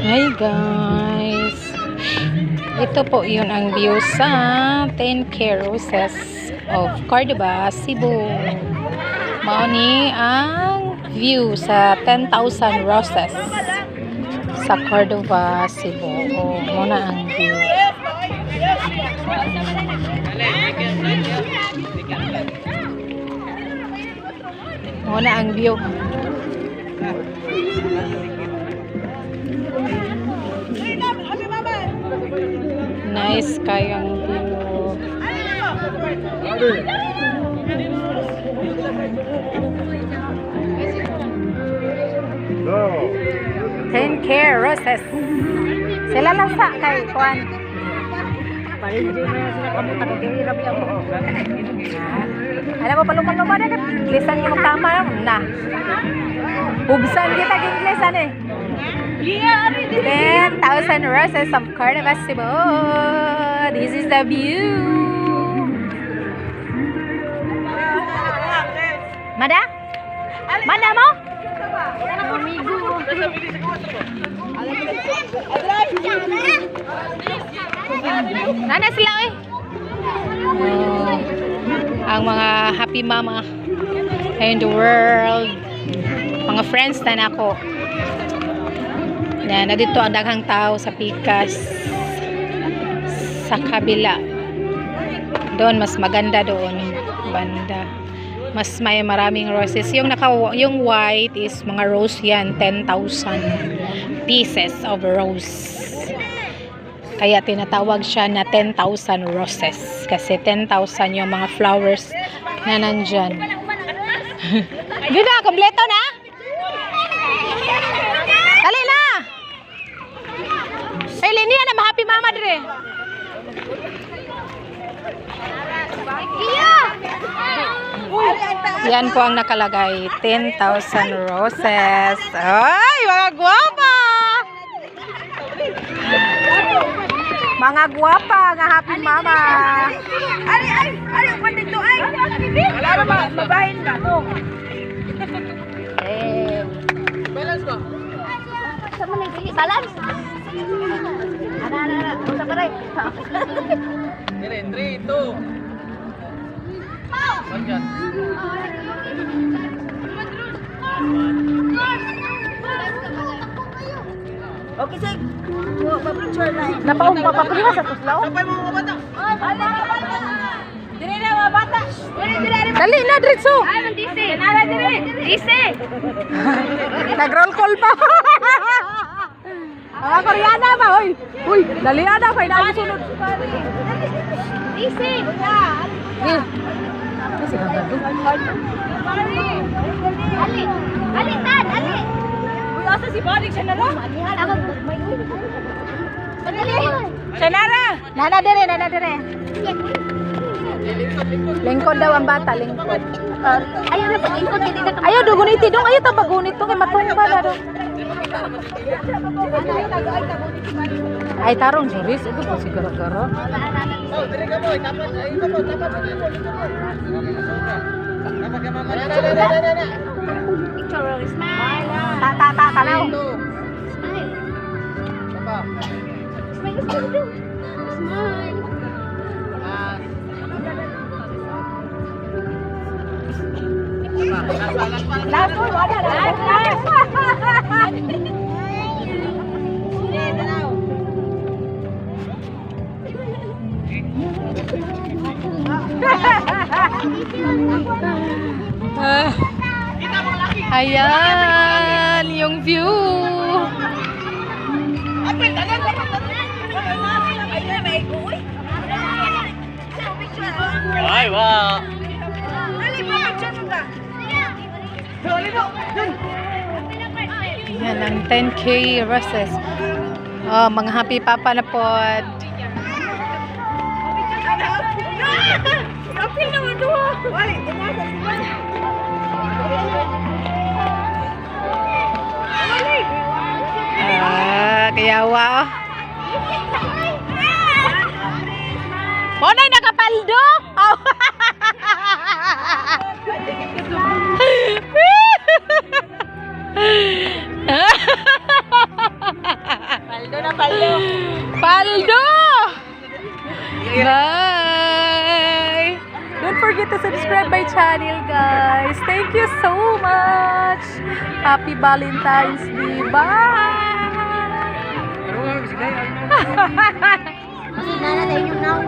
Hi guys, ito po yun ang view sa 10K Roses of Cordova, Cebu. Mauni ang view sa 10,000 roses sa Cordova, Cebu. Oh, muna ang view. Muna ang view. Nice kayang view. 10K roses. Sila lang sa kay Juan. Alam mo palumang-lumang na Inglesan yung magtama na. Bugsan kita kay Inglesan eh. 10,000 roses of Cordova, Cebu. This is the view. Mada? Mada mo? Nana sila eh. Ang mga happy mama in the world. Mga friends na nako. Na dito ang daghang tao sa pikas sa kabila. Doon mas maganda doon banda. Mas may maraming roses. Yung white is mga rose yan, 10,000 pieces of rose. Kaya tinatawag siya na 10,000 roses kasi 10,000 yung mga flowers na nandyan. Gina, kompleto na? Dali na! Ay, linya na, ma-happy mama dire. Yan po ang nakalagay, 10,000 roses. Ay, mga guwapa! Mga guwapa, nga happy mama. Ari, pandito ay. Wala ba, mabahin ka. Eh. Balance ko. Sama na yung balance. Ana. Usa pa rin. 3, 2. Bagyan. Okay, sige. Papritsure na. Napapapriha sa tuslaw? Sapay mo mga bata. Dire na mga bata. Dali na, Dritso. Ay, mandisi. Nara dire. Disi. Nag-roll call pa. Mga Koreana ba? Uy, dali na, kaya na sunod. Disi. Eh. Kasi gagado. Ali, Tad, ali. Uy, asa si Barik siya na lang. Ako, may uwi. Padali. Shanara. Nana dire. Lingkod daw ang bata, lingkod. Ayaw na pag-ingkot. Ayaw, duguniti dong. Ayaw, tabagunit dong. Ay, matumba na dong. Ay, tarong juris. Ito po si Garo-Garo. Oh, dire ka mo. Tapat. Ay, tapat. Tapat ka mama. Na. Picture, smile. Tanaw. Smile. Tapa. Smile. Smile. Last one, last. Ayan, yung view. Ay, wow. Yan ang 10K roses. Oh, mga happy papa na po. Kayawa. Monay nakapaldo. Oh. forget to subscribe my channel, guys. Thank you so much. Happy Valentine's Day. Bye. Kasi nana sa inyo now.